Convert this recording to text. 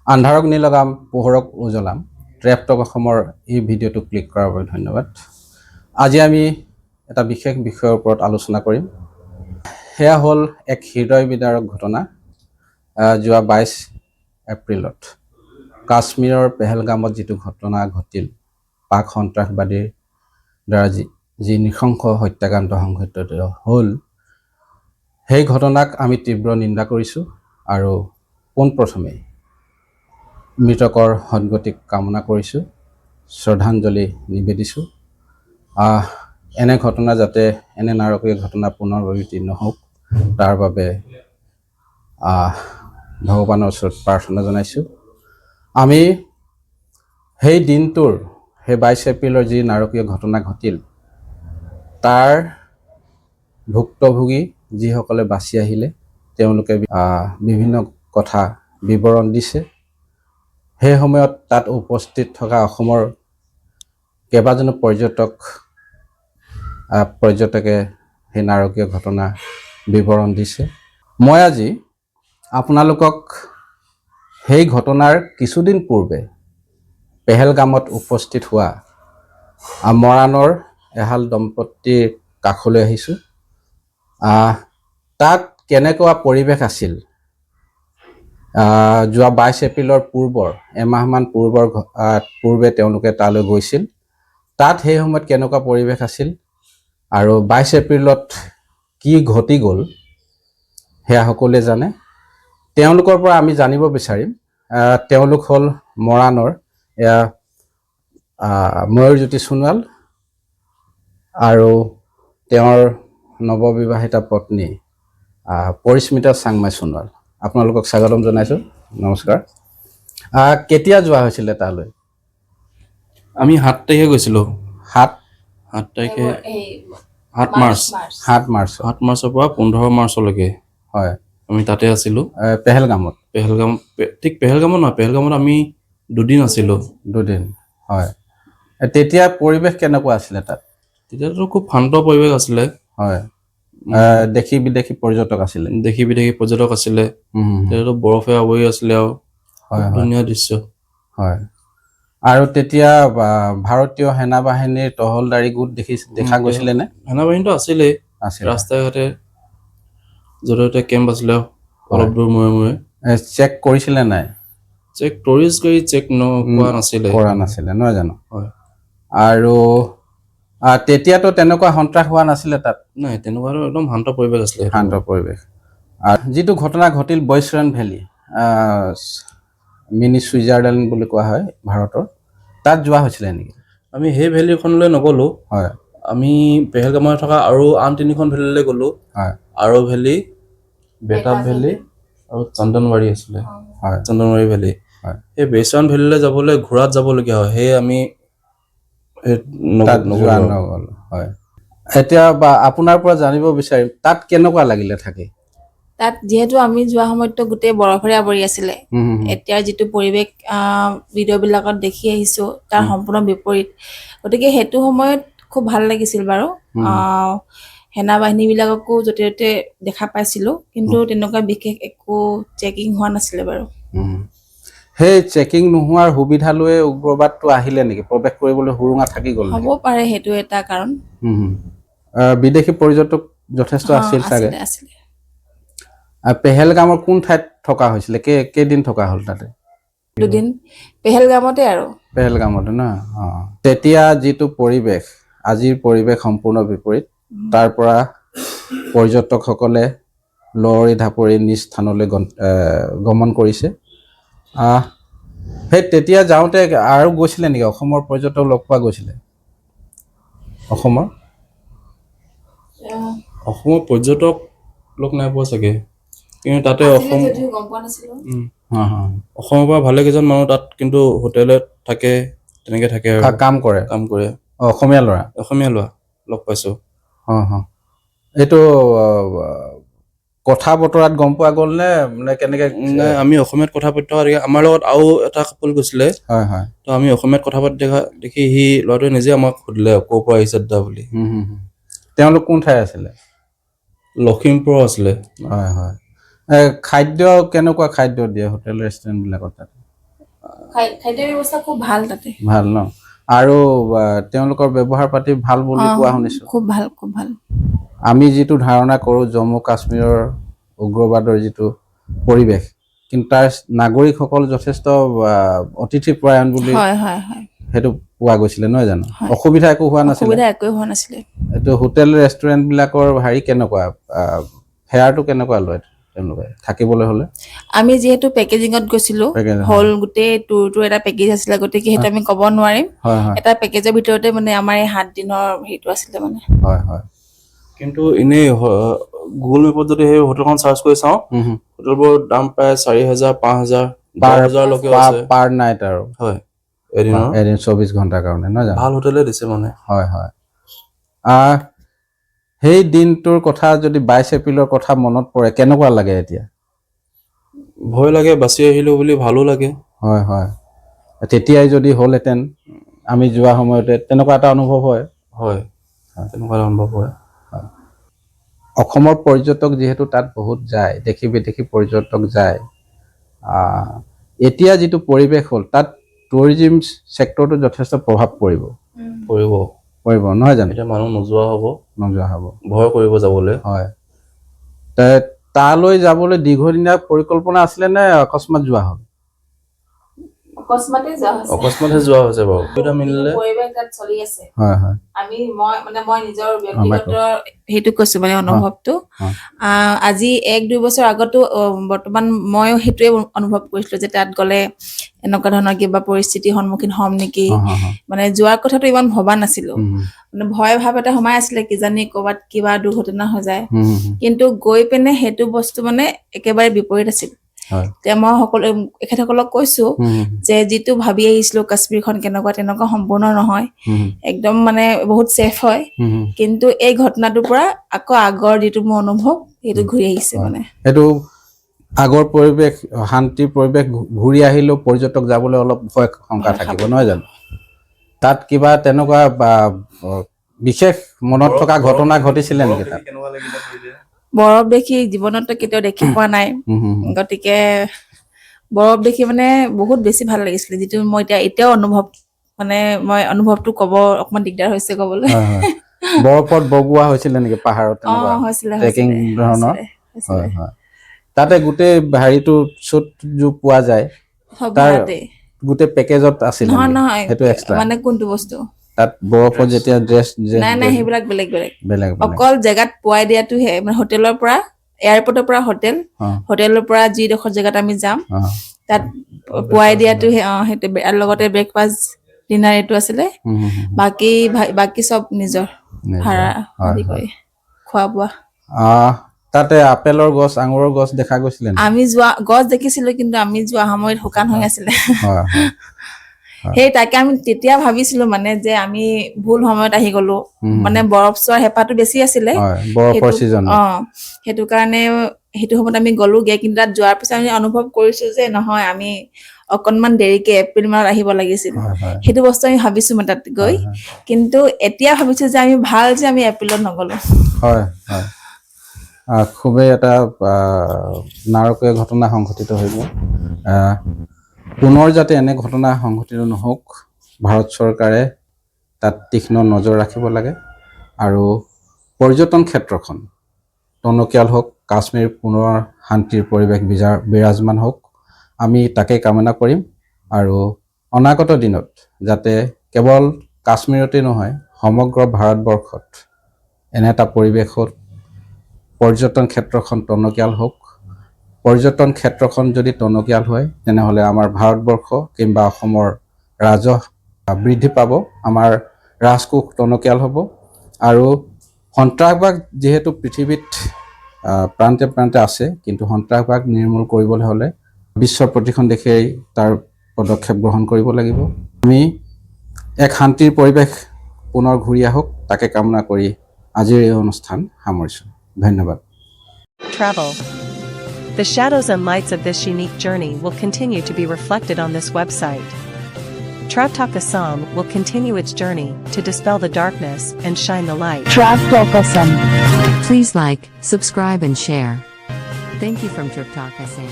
আন্ধাৰক নিলগাম পোহৰক উজ্বলাম ট্ৰেপটক অসমৰ এই ভিডিঅ'টো ক্লিক কৰাৰ বাবে ধন্যবাদ। আজি আমি এটা বিশেষ বিষয়ৰ ওপৰত আলোচনা কৰিম। সেয়া হ'ল এক হৃদয় বিদাৰক ঘটনা। যোৱা 22 এপ্ৰিলত কাশ্মীৰৰ পেহেলগামত যিটো ঘটনা ঘটিল, পাক সন্ত্ৰাসবাদীৰ দ্বাৰা যি নৃশংস হত্যাকাণ্ড সংঘটিত হ'ল, সেই ঘটনাক আমি তীব্ৰ নিন্দা কৰিছোঁ আৰু পোনপ্ৰথমে মৃতকৰ সদ্গতিক কামনা কৰিছোঁ, শ্ৰদ্ধাঞ্জলি নিবেদিছোঁ। এনে ঘটনা যাতে এনে নাৰকীয় ঘটনা পুনৰাবৃত্তি নহওক তাৰ বাবে ভগৱানৰ ওচৰত প্ৰাৰ্থনা জনাইছোঁ। আমি সেই দিনটোৰ সেই 22 এপ্ৰিলৰ যি নাৰকীয় ঘটনা ঘটিল, তাৰ ভুক্তভোগী যিসকলে বাচি আহিলে তেওঁলোকে বিভিন্ন কথা বিৱৰণ দিছে। সেই সময়ত তাত উপস্থিত থকা অসমৰ কেইবাজনো পৰ্যটকে সেই নাৰকীয় ঘটনা বিৱৰণ দিছে। মই আজি আপোনালোকক সেই ঘটনাৰ কিছুদিন পূৰ্বে পেহেলগামত উপস্থিত হোৱা মৰাণৰ এহাল দম্পতীৰ কাষলৈ আহিছোঁ। তাত কেনেকুৱা পৰিৱেশ আছিল, যোৱা 22 এপ্ৰিলৰ এমাহমান পূৰ্বে তেওঁলোকে তালৈ গৈছিল। তাত সেই সময়ত কেনেকুৱা পৰিৱেশ আছিল আৰু 22 এপ্ৰিলত কি ঘটি গ'ল সেয়া সকলোৱে জানে। তেওঁলোকৰ পৰা আমি জানিব বিচাৰিম। তেওঁলোক হ'ল মৰাণৰ ময়ূৰজ্যোতি সোণোৱাল আৰু তেওঁৰ নৱবিবাহিতা পত্নী পৰিস্মিতা চাংমাই সোণোৱাল। আপোনালোকক স্বাগতম জনাইছোঁ। নমস্কাৰ। কেতিয়া যোৱা হৈছিলে তালৈ? আমি 7 তাৰিখে গৈছিলোঁ। 7 মাৰ্চৰ পৰা 15 মাৰ্চলৈকে হয় আমি তাতে আছিলোঁ। পেহেলগামত নহয়, পেহেলগামত আমি দুদিন আছিলোঁ। দুদিন, হয়। তেতিয়া পৰিৱেশ কেনেকুৱা আছিলে তাত? তেতিয়াতো খুব শান্ত পৰিৱেশ আছিলে। হয়, দেশী বিদেশী পৰ্যটক আছিলে। তেতিয়াতো বৰফে আৱৰি আছিলে আৰু ধুনীয়া দৃশ্য। হয়, আৰু তেতিয়া ভাৰতীয় সেনা বাহিনীৰ টহলদাৰী গোট দেখা গৈছিলে নে? সেনা বাহিনীটো আছিলেই, ৰাস্তাই ঘাটে য'তে ত'তে কেম্প আছিলে অলপ দূৰ মূৰে চেক কৰিছিলে নাই? চেক টুৰিষ্ট গাড়ী চেক কৰা নাছিলে নহয় জানো? হয়। আৰু তেতিয়াতো তেনেকুৱা সন্ত্ৰাস হোৱা নাছিলে তাত? নাই, তেনেকুৱা একদম শান্ত পৰিৱেশ আছিলে। শান্ত পৰিৱেশ। যিটো ঘটনা ঘটিল বৈশৰণ ভেলী, মিনি ছুইজাৰলেণ্ড বুলি কোৱা হয় ভাৰতৰ, তাত যোৱা হৈছিলে নেকি? আমি সেই ভেলীখনলৈ নগ'লোঁ। হয়, আমি পেহেলগামত থকা আৰু আন 3খন ভেলীলৈ গ'লোঁ। হয়, আৰো ভেলী, বেতাব ভেলী আৰু চন্দনবাৰী আছিলে। হয়, চন্দনবাৰী ভেলী। সেই বেচৰণ ভেলীলৈ যাবলৈ ঘোঁৰাত যাবলগীয়া হয়, সেয়ে আমি নগ'ল। হয়। এতিয়া আপোনাৰ পৰা জানিব বিচাৰিম, তাত কেনেকুৱা লাগিলে থাকি? তাত যিহেতু আমি যোৱা সময়ততো গোটেই বৰফেৰে আৱৰি আছিলে, এতিয়াৰ যিটো পৰিৱেশ ভিডিঅ'বিলাকত দেখি আহিছোঁ তাৰ সম্পূৰ্ণ বিপৰীত। গতিকে সেইটো সময়ত খুব ভাল লাগিছিল বাৰু। সেনা বাহিনীবিলাককো য'তে ত'তে দেখা পাইছিলোঁ, কিন্তু তেনেকুৱা বিশেষ একো চেকিং হোৱা নাছিলে বাৰু। সেই চেকিং নোহোৱাৰ সুবিধা লৈ উগ্ৰবাদটো আহিলে নেকি? প্ৰৱেশ কৰিবলৈ সুৰুঙা থাকি গ'ল? হ'ব পাৰে, সেইটো এটা কাৰণ। বিদেশী পৰ্যটক যথেষ্ট আছিল চাগে? আছিলে। পেহেলগামৰ কোন ঠাইত থকা হৈছিলে? কেইদিন থকা হ'ল তাতে? 2 দিন পেহেলগামতে আৰু। পেহেলগামতে ন? তেতিয়া যিটো পৰিৱেশ, আজিৰ পৰিৱেশ সম্পূৰ্ণ বিপৰীত। তাৰ পৰা পৰ্যটকসকলে লহৰি ঢাপৰি নিজ স্থানলৈ গমন কৰিছে। সেই তেতিয়া যাওঁতে আৰু গৈছিলে নেকি? অসমৰ পৰ্যটক লগ পোৱা গৈছিলে? অসমৰ পৰ্যটক লগ নাই পোৱা চাগে, কিন্তু তাতে অসমৰ পৰা ভালে কেইজন মানুহ তাত কিন্তু হোটেলত থাকে, তেনেকে থাকে আৰু কাম কৰে। অসমীয়া ল'ৰা লগ পাইছোঁ। এইটো কথা বতৰাত গম পোৱা গ'ল নে কেনেকে? নাই, আমি অসমীয়াত কথা পাতি থকা আমাৰ লগত আৰু এটা কাপল গৈছিলে। তো আমি অসমীয়াত কথা পাতি দেখি সি ল'ৰাটোৱে নিজে আমাক সুধিলে ক'ৰ পৰা আহিছে দাদা বুলি। তেওঁলোক কোন ঠাই আছিলে? লখিমপুৰ আছিলে। খাদ্য কেনেকুৱা খাদ্য দিয়ে হোটেল ৰেষ্টুৰেণ্টবিলাকত তাত? খাদ্য ব্যৱস্থা খুব ভাল তাতে। ভাল ন? আৰু তেওঁলোকৰ ব্যৱহাৰ পাতি ভাল বুলি কোৱা শুনিছো। খুব ভাল, খুব ভাল। আমি যিটো ধাৰণা কৰোঁ জম্মু কাশ্মীৰৰ উগ্ৰবাদৰ যিটো পৰিৱেশ, কিন্তু তাৰ নাগৰিকসকল যথেষ্ট অতিথি পৰায়ণ বুলি সেইটো পোৱা গৈছিলে নহয় জানো? অসুবিধা একো হোৱা নাছিলে? অসুবিধা একো হোৱা নাছিলে। এইটো হোটেল ৰেষ্টুৰেণ্ট বিলাকৰ হেৰি কেনেকুৱা, ফেয়াৰটো কেনেকুৱা লয় তেওঁলোকে থাকিবলৈ হ'লে? আমি যিহেতু পেকেজিঙত গৈছিলো, হল গোটেই টুৰটো এটা পেকেজ আছিলে, গতিকে সেইটো আমি ক'ব নোৱাৰিম। এটা পেকেজৰ ভিতৰতে মানে আমাৰ এই 7 দিনৰ হেৰিটো আছিলে মানে। হয় হয়। কিন্তু এনেই গুগল মেপত যদি সেই হোটেলখন চাৰ্চ কৰি চাওঁ, হোটেলবোৰৰ দাম প্ৰায় 4,000, 5,000, 10,000 লৈকে আছে পাৰ নাইট আৰু। হয়, এদিন 24 ঘণ্টাৰ কাৰণে নহয় জানো? ভাল হোটেলে দিছে মানে। হয় হয়। সেই দিনটোৰ কথা যদি 22 এপ্ৰিলৰ কথা মনত পৰে কেনেকুৱা লাগে এতিয়া? ভয় লাগে, বাচি আহিলো বুলি ভালো লাগে। হয় হয়। তেতিয়াই যদি হ'লহেঁতেন আমি যোৱা সময়তে তেনেকুৱা এটা অনুভৱ হয়। হয়, তেনেকুৱা অনুভৱ হয়। অসমৰ পৰ্যটক যিহেতু তাত বহুত যায়, দেশী বিদেশী পৰ্যটক যায়, এতিয়া যিটো পৰিৱেশ হ'ল তাত টুৰিজিম ছেক্টৰটো যথেষ্ট প্ৰভাৱ পৰিব নহয় জানো? এতিয়া মানুহ নোযোৱা হ'ব, ভয় কৰিব যাবলৈ। হয়, তালৈ যাবলৈ দীৰ্ঘদিনীয়া পৰিকল্পনা আছিলে নে অকস্মাত যোৱা হ'ল? অকস্মাতে যোৱা হৈছে বাৰু। এটা মিলিলে পৰিৱেশ তাত চলি আছে। হয় হয়। মই নিজৰ ব্যক্তিগত হেতু কৈছো মানে অনুভৱটো। আজি 1-2 বছৰ আগতো বৰ্তমান ময়ো সেইটোৱে অনুভৱ কৰিছিলো যে তাত গ'লে এনেকুৱা ধৰণৰ কিবা পৰিস্থিতিৰ সন্মুখীন হ'ম নেকি, মানে যোৱাৰ কথাটো ইমান ভবা নাছিলো। মানে ভয় ভাৱ এটা সোমাই আছিলে কিজানি ক'ৰবাত কিবা দুৰ্ঘটনা হৈ যায়, কিন্তু গৈ পিনে সেইটো বস্তু মানে একেবাৰে বিপৰীত আছিল। এতিয়া মই এখেতসকলক কৈছো যে যিটো ভাবি আহিছিলো কাশ্মীৰখন কেনেকুৱা তেনেকুৱা সম্পূৰ্ণ নহয়, একদম মানে বহুত ছেফ হয়, কিন্তু এই ঘটনাটোৰ পৰা আকৌ আগৰ যিটো মোৰ অনুভৱ সেইটো ঘূৰি আহিছে। মানে সেইটো আগৰ পৰিৱেশ, শান্তিৰ পৰিৱেশ ঘূৰি আহিলেও পৰ্যটক যাবলৈ অলপ ভয় শংকা থাকিব নহয় জানো? তাত কিবা তেনেকুৱা বিশেষ মনত থকা ঘটনা ঘটিছিলে নেকি তাত? বৰফ দেখি জীৱনতো কেতিয়াও দেখি পোৱা নাই, গতিকে বৰফ দেখি মানে বহুত বেছি ভাল লাগিছিলে, যিটো মই এতিয়াও মই অনুভৱটো ক'ব অকমান দিগদাৰ হৈছে ক'বলৈ। বৰফত বগোৱা হৈছিলে নেকি পাহাৰত? ট্ৰেকিং ধৰণৰ? হয় হয়। তাতে গোটেই হেৰিটো চুট পোৱা যায়, তাৰ গোটেই পেকেজত আছিল? নহয়, মানে কোনটো বস্তু? তাত বৰফত যেতিয়া ড্ৰেছ নাই সেইবিলাক বেলেগ অকল জেগাত পোৱাই দিয়াটোহে, মানে হোটেলৰ পৰা, এয়াৰপৰ্টৰ পৰা হোটেলৰ পৰা যিডোখৰ জেগাত আমি যাম তাত পোৱাই দিয়াটোহে, সেইটো লগতে ব্ৰেকফাষ্ট ডিনাৰ এইটো আছিলে, বাকী চব নিজৰ ভাড়া আদি কৰি খোৱা বোৱা। তাতে আপেলৰ গছ, আঙুৰৰ গছ দেখা গৈছিলে? আমি যোৱা গছ দেখিছিলো, কিন্তু আমি যোৱা সময়ত শুকান হৈ আছিলে। সেই তাকে আমি তেতিয়া ভাবিছিলো মানে যে আমি ভুল সময়ত আহি গলো, মানে বৰফ চোৱাৰ হেঁপাহটো বেছি আছিলে, সেইটো কাৰণে সেইটো সময়ত আমি গলোগে, কিন্তু তাত যোৱাৰ পিছত আমি অনুভৱ কৰিছো যে নহয়, আমি অকনমান দেৰিকে এপ্ৰিল মানত আহিব লাগিছিল। সেইটো বস্তু আমি ভাবিছো মানে তাত গৈ, কিন্তু এতিয়া ভাবিছো যে আমি ভাল যে আমি এপ্ৰিলত নগলো। হয় হয়। খুবেই এটা নাৰকীয় ঘটনা সংঘটিত হৈ গ'ল। পুনৰ যাতে এনে ঘটনা সংঘটিত নহওক, ভাৰত চৰকাৰে তাত তীক্ষ্ণ নজৰ ৰাখিব লাগে, আৰু পৰ্যটন ক্ষেত্ৰখন টনকিয়াল হওক, কাশ্মীৰ পুনৰ শান্তিৰ পৰিৱেশ বিৰাজমান হওক, আমি তাকে কামনা কৰিম। আৰু অনাগত দিনত যাতে কেৱল কাশ্মীৰতে নহয়, সমগ্ৰ ভাৰতবৰ্ষত এনে এটা পৰিৱেশত পৰ্যটন ক্ষেত্ৰখন টনকিয়াল হওক। পৰ্যটন ক্ষেত্ৰখন যদি টনকিয়াল হয়, তেনেহ'লে আমাৰ ভাৰতবৰ্ষ কিংবা অসমৰ ৰাজহ বৃদ্ধি পাব, আমাৰ ৰাজকোষ টনকিয়াল হ'ব, আৰু সন্ত্ৰাসবাদ যিহেতু পৃথিৱীত প্ৰান্তে প্ৰান্তে আছে, কিন্তু সন্ত্ৰাসবাদ নিৰ্মূল কৰিবলৈ হ'লে বিশ্বৰ প্ৰতিখন দেশেই তাৰ পদক্ষেপ গ্ৰহণ কৰিব লাগিব। আমি এক শান্তিৰ পৰিৱেশ পুনৰ ঘূৰি আহক, তাকে কামনা কৰি আজিৰ এই অনুষ্ঠান সামৰিছোঁ। ধন্যবাদ। Travel. The shadows and lights of this unique journey will continue to be reflected on this website. Trav Talk Assam will continue its journey to dispel the darkness and shine the light. Trav Talk Assam. Please like, subscribe and share. Thank you from Trav Talk Assam.